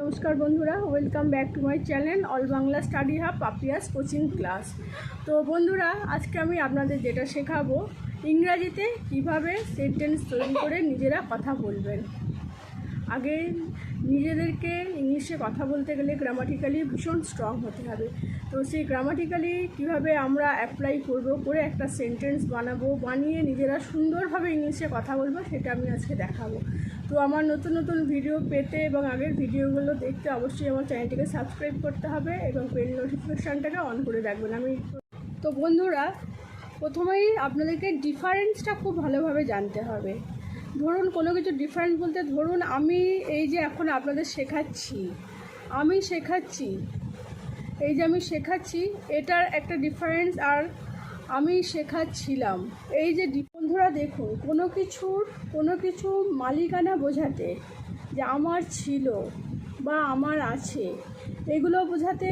নমস্কার বন্ধুরা, welcome back to my channel all Bangla study hub Papiya's coaching class. তো বন্ধুরা, আজকে আমি আপনাদের যেটা শেখাবো, ইংরাজিতে কিভাবে সেন্টেন্স তৈরি করে নিজেরা কথা বলবেন। আগে নিজেদেরকে ইংলিশে কথা বলতে গেলে গ্রামাটিক্যালি ভীষণ স্ট্রং হতে হবে। তো সেই গ্রামাটিক্যালি কীভাবে আমরা অ্যাপ্লাই করে একটা সেন্টেন্স বানিয়ে নিজেরা সুন্দরভাবে ইংলিশে কথা বলবো, সেটা আমি আজকে দেখাবো। তো আমার নতুন নতুন ভিডিও পেতে এবং আগের ভিডিওগুলো দেখতে অবশ্যই আমার চ্যানেলটিকে সাবস্ক্রাইব করতে হবে এবং বেল নোটিফিকেশানটাকে অন করে রাখবেন। তো বন্ধুরা, প্রথমেই আপনাদেরকে ডিফারেন্সটা খুব ভালোভাবে জানতে হবে। ধরুন কোনো কিছু ডিফারেন্স বলতে, ধরুন আমি এই যে এখন আপনাদের শেখাচ্ছি, আমি শেখাচ্ছি এটার একটা ডিফারেন্স, আর আমি শেখাচ্ছিলাম। এই যে বন্ধুরা দেখুন, কোনো কিছু মালিকানা বোঝাতে, যে আমার ছিল বা আমার আছে, এগুলো বোঝাতে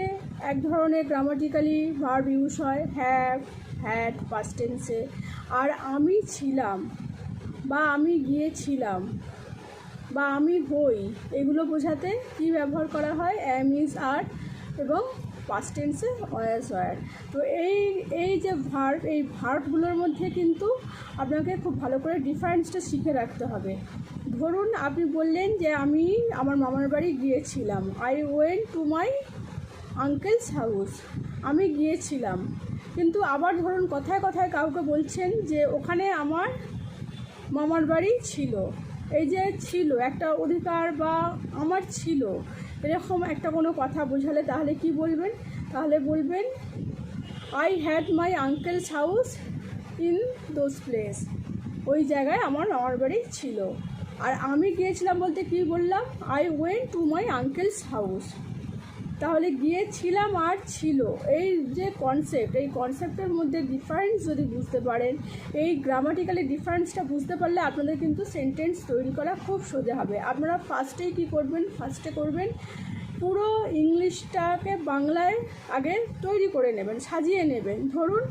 এক ধরনের গ্রামাটিক্যালি ভার্ব ইউজ হয়, হ্যাভ, হ্যাড, পাস্ট টেন্সে। আর আমি ছিলাম বা আমি গিয়েছিলাম বা আমি হই, এগুলো বোঝাতে কী ব্যবহার করা হয়? অ্যাম, ইজ, আর এবং পাস্ট টেন্সে ওয়াজ, ওয়্যার। তো এই যে ভার্ব, এই ভার্বগুলোর মধ্যে কিন্তু আপনাকে খুব ভালো করে ডিফারেন্সটা শিখে রাখতে হবে। ধরুন আপনি বললেন যে আমি আমার মামার বাড়ি গিয়েছিলাম, I went to my uncle's house, আমি গিয়েছিলাম। কিন্তু আবার ধরুন কথায় কথায় কাউকে বলছেন যে ওখানে আমার মামার বাড়ি ছিল। এই যে ছিল একটা অধিকার বা আমার ছিল, এরকম একটা কোনো কথা বোঝালে তাহলে কি বলবেন? তাহলে বলবেন I had my uncle's house in those place, ওই জায়গায় আমার মামার বাড়ি ছিল। আর আমি গিয়েছিলাম বলতে কি বললাম? I went to my uncle's house. তাহলে গিয়েছিলাম আর ছিল, এই যে কনসেপ্ট, এই কনসেপ্টের মধ্যে ডিফারেন্স যদি বুঝতে পারেন, এই গ্রামাটিক্যালি ডিফারেন্সটা বুঝতে পারলে আপনাদের কিন্তু সেন্টেন্স তৈরি করা খুব সোজা হবে। আপনারা ফার্স্টে করবেন পুরো ইংলিশটাকে বাংলায় আগে তৈরি করে নেবেন, সাজিয়ে নেবেন। ধরুন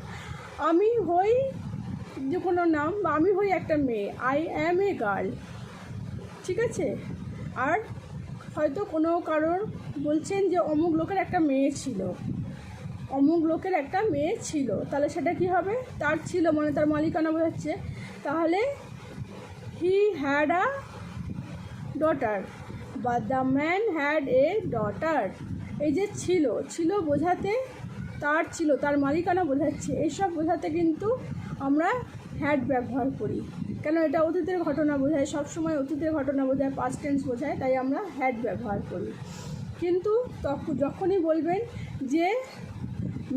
আমি হই যে কোনো নাম, বা আমি হই একটা মেয়ে, আই অ্যাম এ গার্ল, ঠিক আছে? আর হয়তো কোনো কারোর বলছেন যে অমুক লোকের একটা মেয়ে ছিল, তাহলে সেটা কি হবে? তার ছিল মানে তার মালিকানা বোঝাচ্ছে। তাহলে হি হ্যাড আ ডটার বা the man had a daughter. এই যে ছিল বোঝাতে, তার মালিকানা বোঝাচ্ছে, এইসব বোঝাতে কিন্তু আমরা হ্যাড ব্যবহার করি। কেন? এটা অতীতের ঘটনা বোঝায়, সবসময় অতীতের ঘটনা বোঝায়, পাস্ট টেন্স বোঝায়, তাই আমরা হ্যাড ব্যবহার করি। কিন্তু যখনই বলবেন যে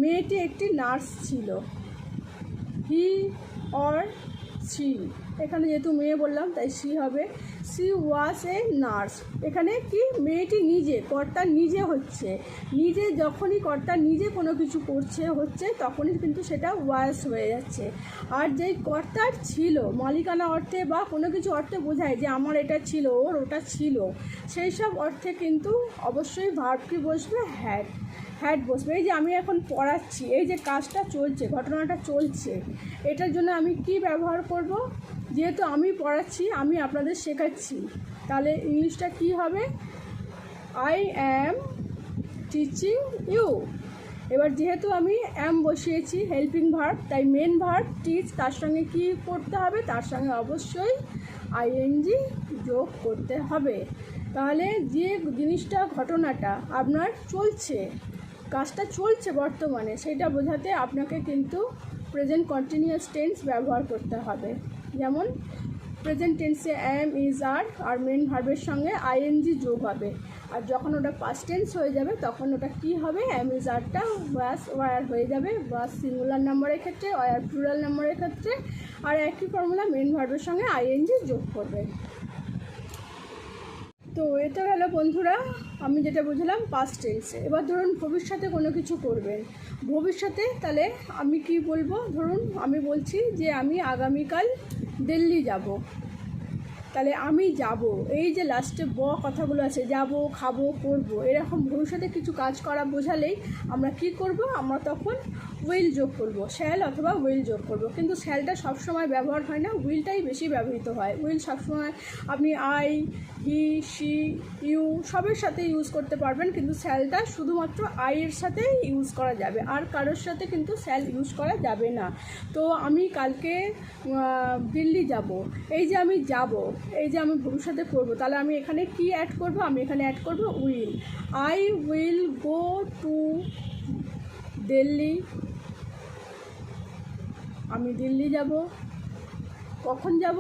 মেয়েটি একটি নার্স ছিল, হি অর সি, এখানে যেহেতু মেয়ে বললাম তাই সি হবে, সি ওয়াজ এ নার্স। এখানে কি? মেয়েটি নিজে, কর্তা নিজে হচ্ছে, যখনই কর্তা নিজে কোনো কিছু হচ্ছে তখনই কিন্তু সেটা ওয়াজ হয়ে যাচ্ছে। আর যেই কর্তার ছিল মালিকানা অর্থে বা কোনো কিছু অর্থে বোঝায় যে আমার এটা ছিল, ওর ওটা ছিল, সেই সব অর্থে কিন্তু অবশ্যই ভার্ব কি বসবে? হ্যাড বসবে। এই যে আমি এখন পড়াচ্ছি, এই যে কাজটা চলছে, ঘটনাটা চলছে, এটার জন্য আমি কি ব্যবহার করব? যেহেতু আমি পড়াচ্ছি, আমি আপনাদের শেখাচ্ছি, তাহলে ইংলিশটা কি হবে? I am teaching you. এবার যেহেতু আমি অ্যাম বসিয়েছি হেল্পিং ভার্ব, তাই মেন ভার্ব টিচ, তার সঙ্গে কি করতে হবে? তার সঙ্গে অবশ্যই আইএনজি যোগ করতে হবে। তাহলে যে জিনিসটা, ঘটনাটা আপনার চলছে, কাজটা চলছে বর্তমানে, সেটা বোঝাতে আপনাকে কিন্তু প্রেজেন্ট কন্টিনিউয়াস টেন্স ব্যবহার করতে হবে। যেমন প্রেজেন্ট টেন্সে অ্যাম, ইজ, আর মেন ভার্বের সঙ্গে আইএনজি যোগ হবে। আর যখন ওটা পাস্ট টেন্স হয়ে যাবে তখন ওটা কি হবে? অ্যাম, ইজ, আরটা ওয়াজ, ওয়্যার হয়ে যাবে। ওয়াজ সিঙ্গুলার নাম্বারের ক্ষেত্রে, ওয়্যার প্লুরাল নাম্বারের ক্ষেত্রে, আর একই ফর্মুলা মেন ভার্বের সঙ্গে আইএনজি যোগ করবে। তো এটা হলো বন্ধুরা আমি যেটা বুঝলাম পাস্ট টেন্সে। এবার ধরুন ভবিষ্যতে কোনো কিছু করবেন, ভবিষ্যতে, তাহলে আমি কি বলবো? ধরুন আমি বলছি যে আমি আগামীকাল দিল্লি যাব, তাহলে আমি যাব, এই যে লাস্টে কথাগুলো আছে, যাব, খাবো, করব, এরকম ভবিষ্যতে কিছু কাজ করা বোঝালেই আমরা কি করব? আমরা তখন উইল যোগ করব, শ্যাল অথবা উইল যোগ করব। কিন্তু শ্যালটা সবসময় ব্যবহার হয় না, উইলটাই বেশি ব্যবহৃত হয়। উইল সবসময় আপনি আই, হি, শি, ইউ সবের সাথে ইউজ করতে পারবেন, কিন্তু শ্যালটা শুধুমাত্র আইয়ের সাথেই ইউজ করা যাবে, আর কারোর সাথে কিন্তু শ্যাল ইউজ করা যাবে না। তো আমি কালকে দিল্লি যাব, এই যে আমি যাব, এই যে আমি ভবিষ্যতে করব, তাহলে আমি এখানে কি অ্যাড করব? আমি এখানে অ্যাড করব will. I will go to Delhi, আমি দিল্লি যাব। কখন যাব?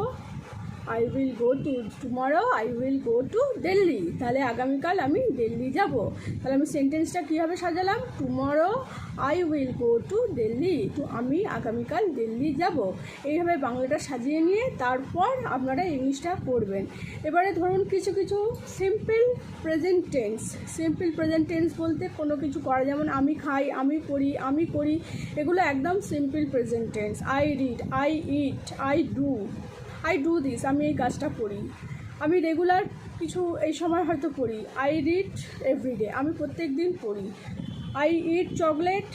I will go to tomorrow, I will go to Delhi. তাহলে আগামীকাল আমি দিল্লি যাব। তাহলে আমি সেন্টেন্সটা কীভাবে সাজালাম? Tomorrow I will go to Delhi, তো আমি আগামীকাল দিল্লি যাব। এইভাবে বাংলাটা সাজিয়ে নিয়ে তারপর আপনারা ইংলিশটা করবেন। এবারে ধরুন কিছু কিছু simple present tense. Simple present tense বলতে কোনো কিছু করা, যেমন আমি খাই, আমি পড়ি, আমি করি, এগুলো একদম simple present tense. I read, I eat, I do this, আমি এই কাজটা করি। আমি রেগুলার কিছু এই সময় হয়তো পড়ি। আই রিড এভরিডে, আমি প্রত্যেক দিন পড়ি। আই ইট চকলেট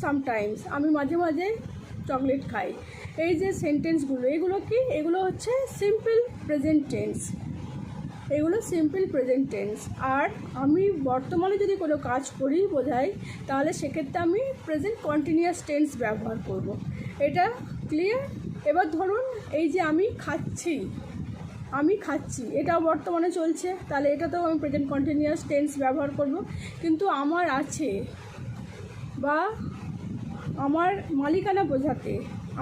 সামটাইমস, আমি মাঝে মাঝে চকলেট খাই। এই যে সেন্টেন্সগুলো, এগুলো কি? এগুলো হচ্ছে সিম্পল প্রেজেন্ট টেন্স, এগুলো সিম্পল প্রেজেন্ট টেন্স। আর আমি বর্তমানে যদি কোনো কাজ করি বোঝাই, তাহলে সেক্ষেত্রে আমি প্রেজেন্ট কন্টিনিউয়াস টেন্স ব্যবহার করব। এটা ক্লিয়ার? এবার ধরুন এই যে আমি খাচ্ছি, এটাও বর্তমানে চলছে, তাহলে এটাতেও আমি প্রেজেন্ট কন্টিনিউয়াস টেন্স ব্যবহার করব। কিন্তু আমার আছে বা আমার মালিকানা বোঝাতে,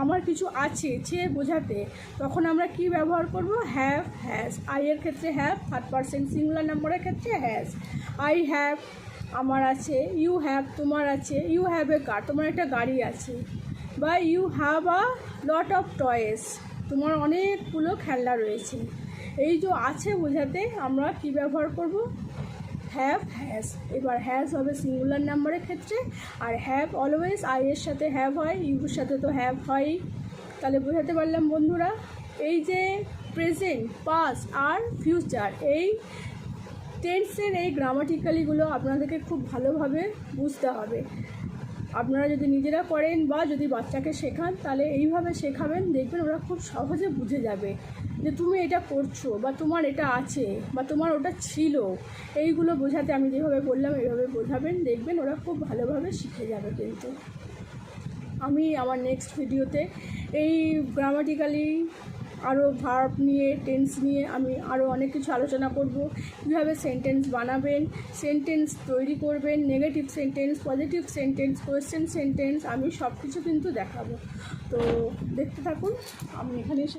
আমার কিছু আছে ছে বোঝাতে, তখন আমরা কি ব্যবহার করব? Have, has. আই এর ক্ষেত্রে হ্যাভ, থার্ড পারসন সিঙ্গুলার নাম্বারের ক্ষেত্রে হ্যাজ। আই হ্যাভ, আমার আছে। ইউ হ্যাভ, তোমার আছে। ইউ হ্যাভ এ কার, তোমার একটা গাড়ি আছে। বা you have a lot of toys, তোমার অনেকগুলো খেলনা রয়েছে। এই যে আছে বোঝাতে আমরা কি ব্যবহার করব? Have, has. এবার হ্যাজ হবে সিঙ্গুলার নাম্বারের ক্ষেত্রে, আর হ্যাভ অলওয়েজ আই এর সাথে হ্যাভ হয়, ইউর সাথে তো হ্যাভ হয়ই। তাহলে বোঝাতে পারলাম বন্ধুরা, এই যে প্রেজেন্ট, পাস্ট আর ফিউচার, এই টেন্সের এই গ্রামাটিক্যালিগুলো আপনাদেরকে খুব ভালোভাবে বুঝতে হবে। আপনারা যদি নিজেরা করেন বা যদি বাচ্চাকে শেখান, তাহলে এইভাবে শেখাবেন, দেখবেন ওরা খুব সহজে বুঝে যাবে যে তুমি এটা করছো, বা তোমার এটা আছে, বা তোমার ওটা ছিল। এইগুলো বোঝাতে আমি যেভাবে বললাম এইভাবে বোঝাবেন, দেখবেন ওরা খুব ভালোভাবে শিখে যাবে। কিন্তু আমি আমার নেক্সট ভিডিওতে এই গ্রামাটিক্যালি আরও ভার্ব নিয়ে, টেন্স নিয়ে আমি আরও অনেক কিছু আলোচনা করব। কীভাবে সেন্টেন্স বানাবেন, সেন্টেন্স তৈরি করবেন, negative sentence, positive sentence, question sentence, আমি সব কিছু কিন্তু দেখাবো। তো দেখতে থাকুন। আমি এখানে